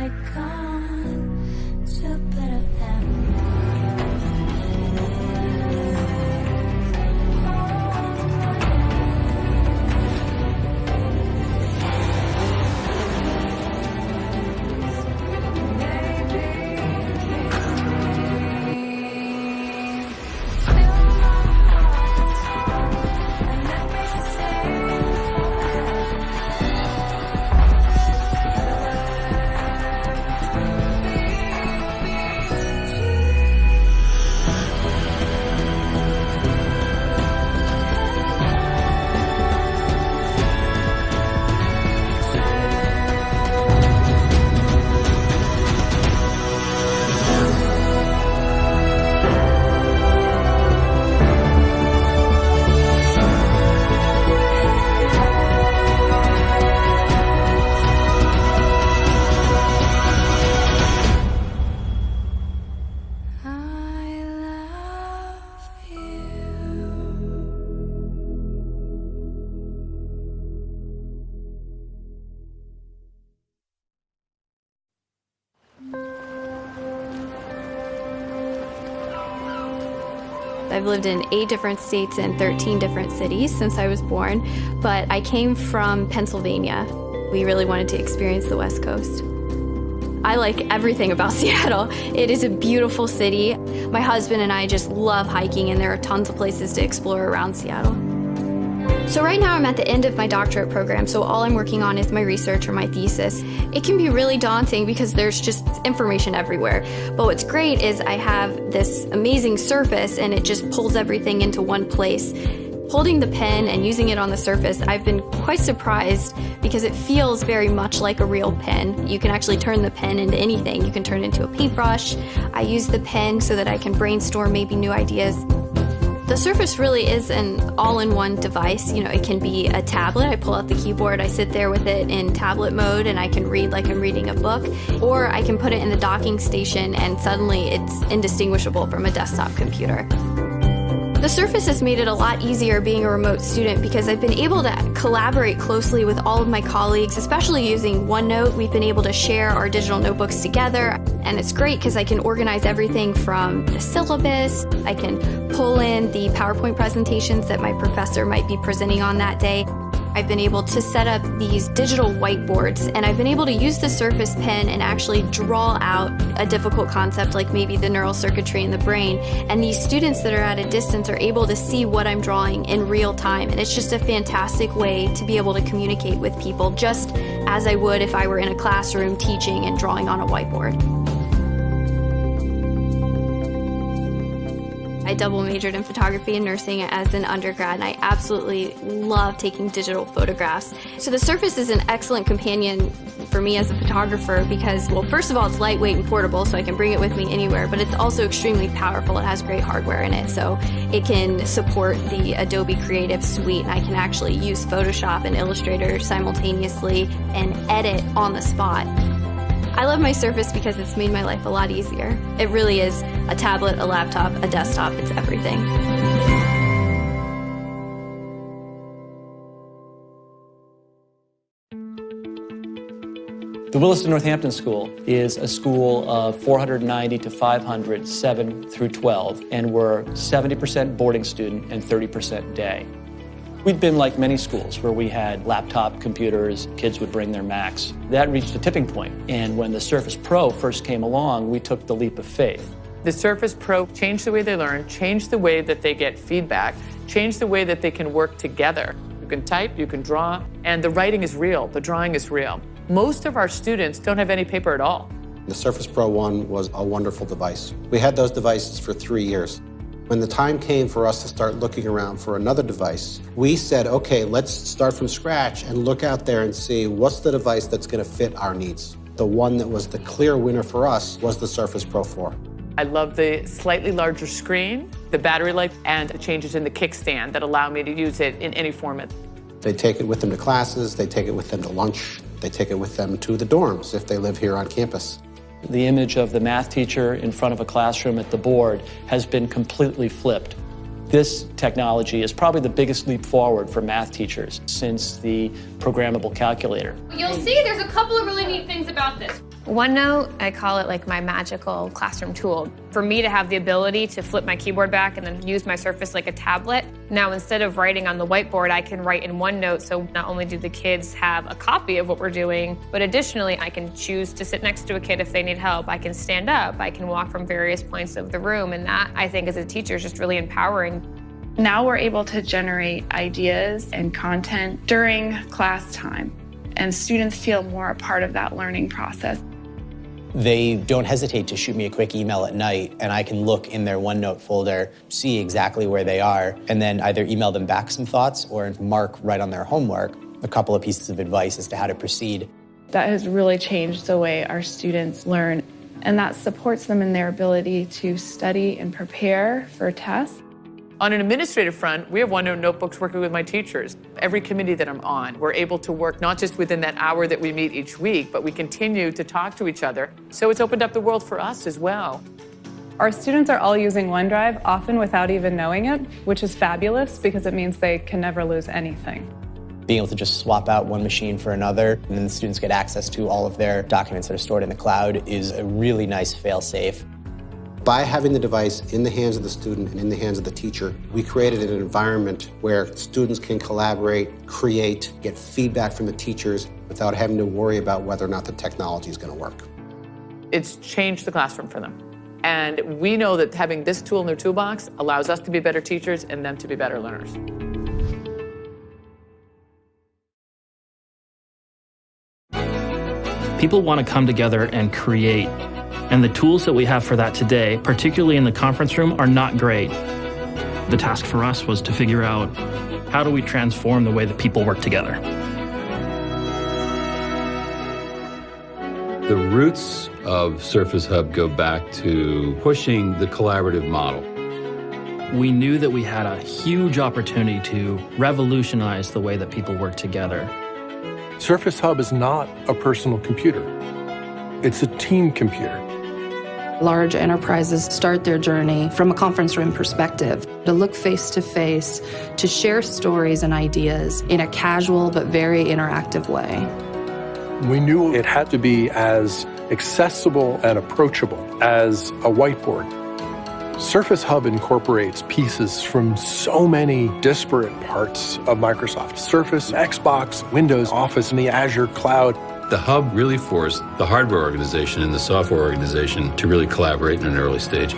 gone to better than I've lived in 8 different states and 13 different cities since I was born, but I came from Pennsylvania. We really wanted to experience the West Coast. I like everything about Seattle. It is a beautiful city. My husband and I just love hiking, and there are tons of places to explore around Seattle. So right now I'm at the end of my doctorate program, so all I'm working on is my research or my thesis. It can be really daunting because there's just information everywhere. But what's great is I have this amazing surface and it just pulls everything into one place. Holding the pen and using it on the surface, I've been quite surprised because it feels very much like a real pen. You can actually turn the pen into anything. You can turn it into a paintbrush. I use the pen so that I can brainstorm maybe new ideas. The Surface really is an all-in-one device. You know, it can be a tablet. I pull out the keyboard, I sit there with it in tablet mode, and I can read like I'm reading a book. Or I can put it in the docking station, and suddenly it's indistinguishable from a desktop computer. The Surface has made it a lot easier being a remote student because I've been able to collaborate closely with all of my colleagues, especially using OneNote. We've been able to share our digital notebooks together, and it's great because I can organize everything from the syllabus. I can pull in the PowerPoint presentations that my professor might be presenting on that day. I've been able to set up these digital whiteboards, and I've been able to use the Surface Pen and actually draw out a difficult concept like maybe the neural circuitry in the brain. And these students that are at a distance are able to see what I'm drawing in real time. And it's just a fantastic way to be able to communicate with people, just as I would if I were in a classroom teaching and drawing on a whiteboard. I double majored in photography and nursing as an undergrad, and I absolutely love taking digital photographs. So the Surface is an excellent companion for me as a photographer because, well, first of all, it's lightweight and portable, so I can bring it with me anywhere, but it's also extremely powerful. It has great hardware in it, so it can support the Adobe Creative Suite, and I can actually use Photoshop and Illustrator simultaneously and edit on the spot. I love my Surface because it's made my life a lot easier. It really is a tablet, a laptop, a desktop, it's everything. The Williston Northampton School is a school of 490 to 500, 7 through 12, and we're 70% boarding student and 30% day. We'd been like many schools where we had laptop computers, kids would bring their Macs. That reached a tipping point, and when the Surface Pro first came along, we took the leap of faith. The Surface Pro changed the way they learn, changed the way that they get feedback, changed the way that they can work together. You can type, you can draw, and the writing is real, the drawing is real. Most of our students don't have any paper at all. The Surface Pro 1 was a wonderful device. We had those devices for 3 years. When the time came for us to start looking around for another device, we said, okay, let's start from scratch and look out there and see what's the device that's going to fit our needs. The one that was the clear winner for us was the Surface Pro 4. I love the slightly larger screen, the battery life, and the changes in the kickstand that allow me to use it in any format. They take it with them to classes, they take it with them to lunch, they take it with them to the dorms if they live here on campus. The image of the math teacher in front of a classroom at the board has been completely flipped. This technology is probably the biggest leap forward for math teachers since the programmable calculator. You'll see there's a couple of really neat things about this. OneNote, I call it like my magical classroom tool. For me to have the ability to flip my keyboard back and then use my Surface like a tablet, now instead of writing on the whiteboard, I can write in OneNote, so not only do the kids have a copy of what we're doing, but additionally, I can choose to sit next to a kid if they need help. I can stand up, I can walk from various points of the room, and that, I think, as a teacher is just really empowering. Now we're able to generate ideas and content during class time, and students feel more a part of that learning process. They don't hesitate to shoot me a quick email at night, and I can look in their OneNote folder, see exactly where they are, and then either email them back some thoughts or mark right on their homework a couple of pieces of advice as to how to proceed. That has really changed the way our students learn, and that supports them in their ability to study and prepare for tests. On an administrative front, we have OneNote notebooks working with my teachers. Every committee that I'm on, we're able to work not just within that hour that we meet each week, but we continue to talk to each other. So it's opened up the world for us as well. Our students are all using OneDrive, often without even knowing it, which is fabulous because it means they can never lose anything. Being able to just swap out one machine for another, and then the students get access to all of their documents that are stored in the cloud is a really nice fail-safe. By having the device in the hands of the student and in the hands of the teacher, we created an environment where students can collaborate, create, get feedback from the teachers without having to worry about whether or not the technology is going to work. It's changed the classroom for them. And we know that having this tool in their toolbox allows us to be better teachers and them to be better learners. People want to come together and create. And the tools that we have for that today, particularly in the conference room, are not great. The task for us was to figure out how do we transform the way that people work together. The roots of Surface Hub go back to pushing the collaborative model. We knew that we had a huge opportunity to revolutionize the way that people work together. Surface Hub is not a personal computer. It's a team computer. Large enterprises start their journey from a conference room perspective, to look face to face, to share stories and ideas in a casual but very interactive way. We knew it had to be as accessible and approachable as a whiteboard. Surface Hub incorporates pieces from so many disparate parts of Microsoft: Surface, Xbox, Windows, Office, and the Azure cloud. The Hub really forced the hardware organization and the software organization to really collaborate in an early stage.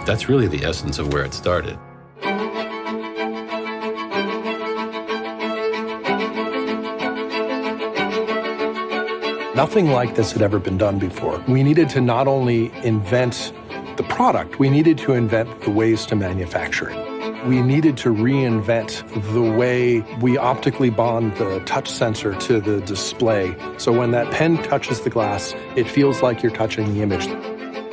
That's really the essence of where it started. Nothing like this had ever been done before. We needed to not only invent the product, we needed to invent the ways to manufacture it. We needed to reinvent the way we optically bond the touch sensor to the display. So when that pen touches the glass, it feels like you're touching the image.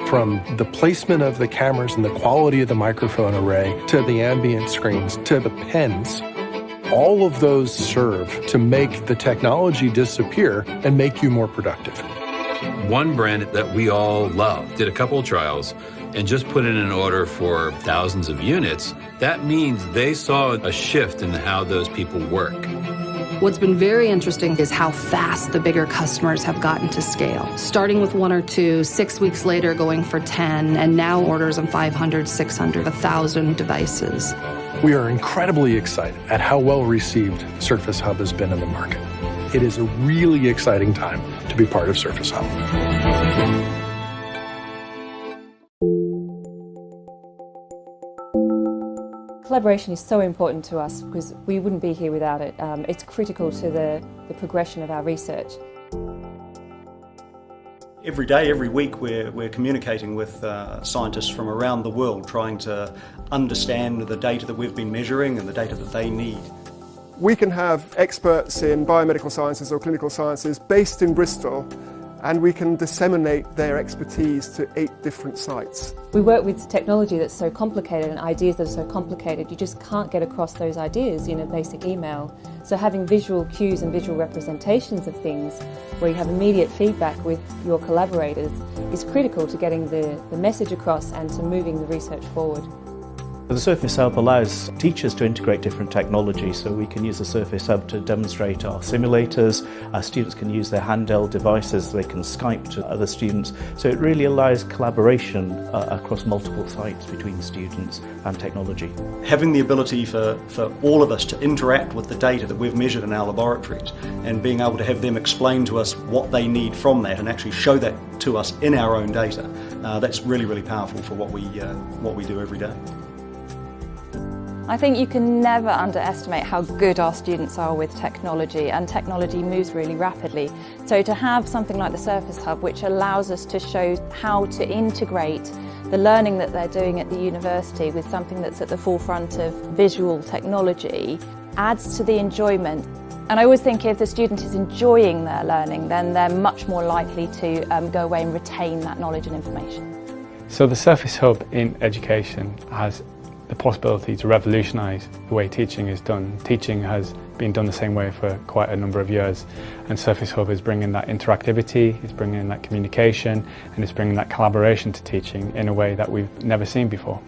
From the placement of the cameras and the quality of the microphone array, to the ambient screens, to the pens, all of those serve to make the technology disappear and make you more productive. One brand that we all love did a couple of trials and just put in an order for thousands of units. That means they saw a shift in how those people work. What's been very interesting is how fast the bigger customers have gotten to scale. Starting with 1 or 2, 6 weeks later going for 10, and now orders on 500, 600, 1,000 devices. We are incredibly excited at how well received Surface Hub has been in the market. It is a really exciting time to be part of Surface Hub. Collaboration is so important to us because we wouldn't be here without it. It's critical to the progression of our research. Every day, every week, we're communicating with scientists from around the world, trying to understand the data that we've been measuring and the data that they need. We can have experts in biomedical sciences or clinical sciences based in Bristol, and we can disseminate their expertise to 8 different sites. We work with technology that's so complicated and ideas that are so complicated, you just can't get across those ideas in a basic email. So having visual cues and visual representations of things where you have immediate feedback with your collaborators is critical to getting the message across and to moving the research forward. The Surface Hub allows teachers to integrate different technology, so we can use the Surface Hub to demonstrate our simulators. Our students can use their handheld devices, they can Skype to other students, so it really allows collaboration across multiple sites between students and technology. Having the ability for all of us to interact with the data that we've measured in our laboratories and being able to have them explain to us what they need from that and actually show that to us in our own data, that's really, really powerful for what we do every day. I think you can never underestimate how good our students are with technology, and technology moves really rapidly. So to have something like the Surface Hub, which allows us to show how to integrate the learning that they're doing at the university with something that's at the forefront of visual technology, adds to the enjoyment. And I always think if the student is enjoying their learning, then they're much more likely to go away and retain that knowledge and information. So the Surface Hub in education has the possibility to revolutionise the way teaching is done. Teaching has been done the same way for quite a number of years, and Surface Hub is bringing that interactivity, it's bringing that communication, and it's bringing that collaboration to teaching in a way that we've never seen before.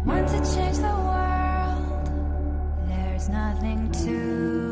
Want to change the world, there's nothing to